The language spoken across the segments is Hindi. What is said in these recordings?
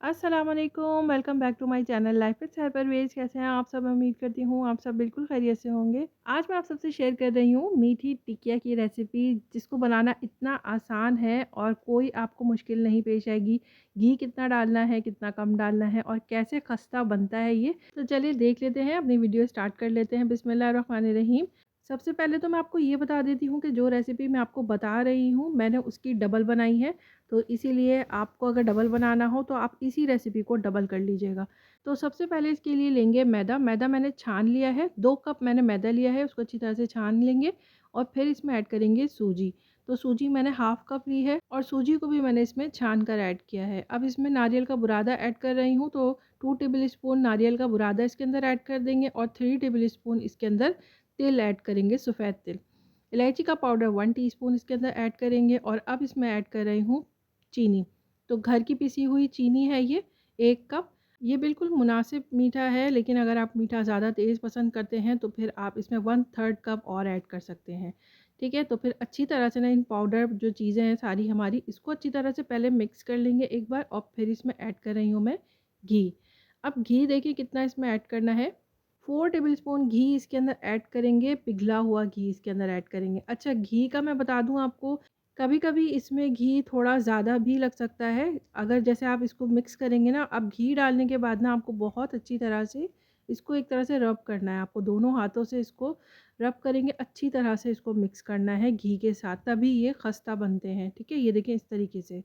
अस्सलाम वालेकुम, welcome back to my channel life with Sahar Parvez. कैसे हैं आप सब? उम्मीद करती हूँ आप सब बिल्कुल खैरियत से होंगे। आज मैं आप सबसे शेयर कर रही हूँ मीठी टिकिया की रेसिपी, जिसको बनाना इतना आसान है और कोई आपको मुश्किल नहीं पेश आएगी। घी कितना डालना है, कितना कम डालना है और कैसे खस्ता बनता है ये, तो चलिए देख लेते हैं। अपनी वीडियो स्टार्ट कर लेते हैं। बिस्मिल्लाहिर्रहमानिर्रहीम। सबसे पहले तो मैं आपको ये बता देती हूँ कि जो रेसिपी मैं आपको बता रही हूँ मैंने उसकी डबल बनाई है, तो इसीलिए आपको अगर डबल बनाना हो तो आप इसी रेसिपी को डबल कर लीजिएगा। तो सबसे पहले इसके लिए लेंगे मैदा। मैदा मैंने छान लिया है, 2 कप मैंने मैदा लिया है, उसको अच्छी तरह से छान लेंगे और फिर इसमें ऐड करेंगे सूजी। तो सूजी मैंने हाफ़ कप ली है और सूजी को भी मैंने इसमें छान कर ऐड किया है। अब इसमें नारियल का बुरादा ऐड कर रही हूँ, तो 2 टेबल स्पून नारियल का बुरादा इसके अंदर ऐड कर देंगे और 3 टेबल स्पून इसके अंदर तिल ऐड करेंगे, सफ़ेद तिल। इलायची का पाउडर 1 टीस्पून इसके अंदर ऐड करेंगे और अब इसमें ऐड कर रही हूँ चीनी। तो घर की पिसी हुई चीनी है ये, 1 कप। ये बिल्कुल मुनासिब मीठा है, लेकिन अगर आप मीठा ज़्यादा तेज़ पसंद करते हैं तो फिर आप इसमें 1/3 कप और ऐड कर सकते हैं। ठीक है? तो फिर अच्छी तरह से ना इन पाउडर जो चीज़ें हैं सारी हमारी, इसको अच्छी तरह से पहले मिक्स कर लेंगे एक बार और फिर इसमें ऐड कर रही हूँ मैं घी। अब घी देखिए कितना इसमें ऐड करना है, 4 टेबलस्पून घी इसके अंदर ऐड करेंगे, पिघला हुआ घी इसके अंदर ऐड करेंगे। अच्छा, घी का मैं बता दूँ आपको, कभी-कभी इसमें घी थोड़ा ज़्यादा भी लग सकता है। अगर जैसे आप इसको मिक्स करेंगे ना, अब घी डालने के बाद ना आपको बहुत अच्छी तरह से इसको एक तरह से रब करना है। आपको दोनों हाथों से इसको रब करेंगे, अच्छी तरह से इसको मिक्स करना है घी के साथ, तभी ये खस्ता बनते हैं। ठीक है? ये देखें इस तरीके से।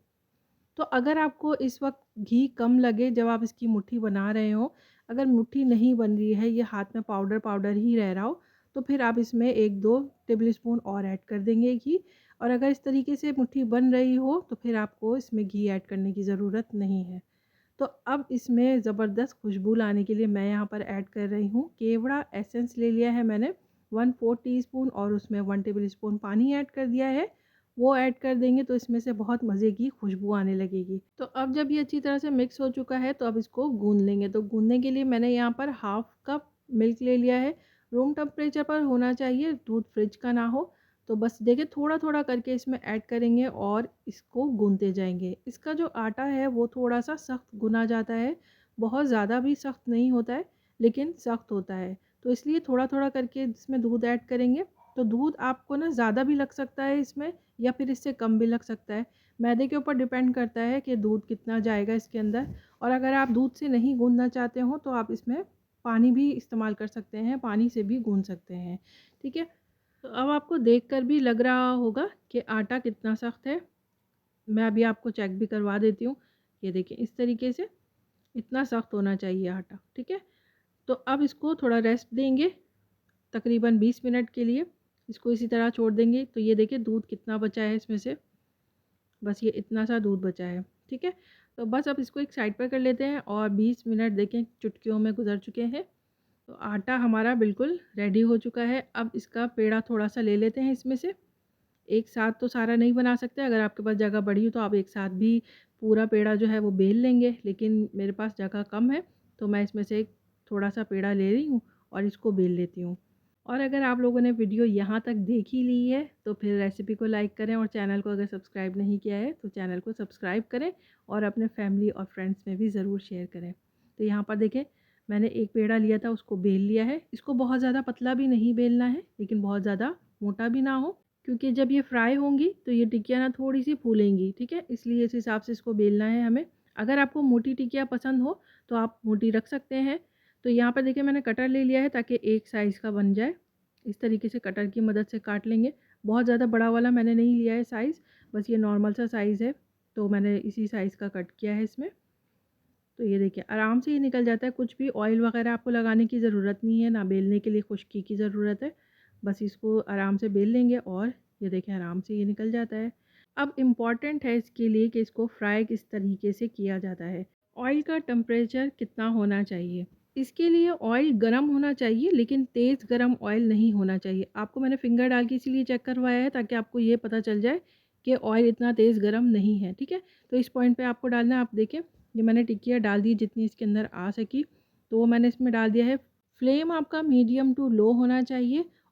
तो अगर आपको इस वक़्त घी कम लगे जब आप इसकी मुट्ठी बना रहे हो, अगर मुट्ठी नहीं बन रही है, ये हाथ में पाउडर पाउडर ही रह रहा हो, तो फिर आप इसमें 1-2 टेबलस्पून और ऐड कर देंगे घी। और अगर इस तरीके से मुट्ठी बन रही हो तो फिर आपको इसमें घी ऐड करने की ज़रूरत नहीं है। तो अब इसमें ज़बरदस्त खुशबू लाने के लिए मैं यहाँ पर ऐड कर रही हूँ केवड़ा एसेंस। ले लिया है मैंने 1/4 टीस्पून और उसमें 1 टेबलस्पून पानी ऐड कर दिया है। वो ऐड कर देंगे तो इसमें से बहुत मज़े की खुशबू आने लगेगी। तो अब जब ये अच्छी तरह से मिक्स हो चुका है तो अब इसको गूँध लेंगे। तो गूँधने के लिए मैंने यहाँ पर हाफ़ कप मिल्क ले लिया है। रूम टेम्परेचर पर होना चाहिए, दूध फ्रिज का ना हो। तो बस देखिए थोड़ा-थोड़ा करके इसमें ऐड करेंगे और इसको गूँधते जाएँगे। इसका जो आटा है वो थोड़ा-सा सख्त गुना जाता है, बहुत ज़्यादा भी सख्त नहीं होता है, लेकिन सख्त होता है। तो इसलिए थोड़ा-थोड़ा करके इसमें दूध ऐड करेंगे। तो दूध आपको ना ज़्यादा भी लग सकता है इसमें या फिर इससे कम भी लग सकता है। मैदे के ऊपर डिपेंड करता है कि दूध कितना जाएगा इसके अंदर। और अगर आप दूध से नहीं गूँधना चाहते हो तो आप इसमें पानी भी इस्तेमाल कर सकते हैं, पानी से भी गूँध सकते हैं। ठीक है? तो अब आपको देखकर भी लग रहा होगा कि आटा कितना सख्त है। मैं अभी आपको चेक भी करवा देती हूँ। ये देखिए इस तरीके से इतना सख्त होना चाहिए आटा। ठीक है? तो अब इसको थोड़ा रेस्ट देंगे, तकरीबन 20 मिनट के लिए इसको इसी तरह छोड़ देंगे। तो ये देखिए दूध कितना बचा है इसमें से, बस ये इतना सा दूध बचा है। ठीक है? तो बस अब इसको एक साइड पर कर लेते हैं और 20 मिनट देखें चुटकियों में गुजर चुके हैं। तो आटा हमारा बिल्कुल रेडी हो चुका है। अब इसका पेड़ा थोड़ा-सा ले लेते हैं इसमें से। एक साथ तो सारा नहीं बना सकते, अगर आपके पास जगह बड़ी हो तो आप एक साथ भी पूरा पेड़ा जो है वो बेल लेंगे, लेकिन मेरे पास जगह कम है तो मैं इसमें से एक थोड़ा-सा पेड़ा ले रही हूँ और इसको बेल लेती हूँ। और अगर आप लोगों ने वीडियो यहाँ तक देख ही ली है तो फिर रेसिपी को लाइक करें और चैनल को अगर सब्सक्राइब नहीं किया है तो चैनल को सब्सक्राइब करें और अपने फैमिली और फ्रेंड्स में भी ज़रूर शेयर करें। तो यहाँ पर देखें मैंने एक पेड़ा लिया था, उसको बेल लिया है। इसको बहुत ज़्यादा पतला भी नहीं बेलना है, लेकिन बहुत ज़्यादा मोटा भी ना हो, क्योंकि जब ये फ्राई होंगी तो ये टिक्कियाँ ना थोड़ी-सी फूलेंगी। ठीक है? इसलिए इस हिसाब से इसको बेलना है हमें। अगर आपको मोटी टिक्कियाँ पसंद हो तो आप मोटी रख सकते हैं। तो यहाँ पर देखिए मैंने कटर ले लिया है ताकि एक साइज़ का बन जाए। इस तरीके से कटर की मदद से काट लेंगे। बहुत ज़्यादा बड़ा वाला मैंने नहीं लिया है साइज़, बस ये नॉर्मल सा साइज़ है, तो मैंने इसी साइज़ का कट किया है इसमें। तो ये देखिए आराम से ये निकल जाता है, कुछ भी ऑयल वगैरह आपको लगाने की ज़रूरत नहीं है, ना बेलने के लिए खुश्की की ज़रूरत है। बस इसको आराम से बेल लेंगे और ये देखिए आराम से ये निकल जाता है। अब इम्पॉर्टेंट है इसके लिए कि इसको फ्राई किस तरीके से किया जाता है। ऑयल का टेम्परेचर कितना होना चाहिए? इसके लिए ऑयल गरम होना चाहिए, लेकिन तेज़ गरम ऑयल नहीं होना चाहिए। आपको मैंने फिंगर डाल के इसीलिए चेक करवाया है ताकि आपको ये पता चल जाए कि ऑयल इतना तेज़ गरम नहीं है। ठीक है? तो इस पॉइंट पे आपको डालना है। आप देखें ये मैंने टिक्कियाँ डाल दी जितनी इसके अंदर आ सकी, तो वो मैंने इसमें डाल दिया है। फ्लेम आपका मीडियम टू लो होना चाहिए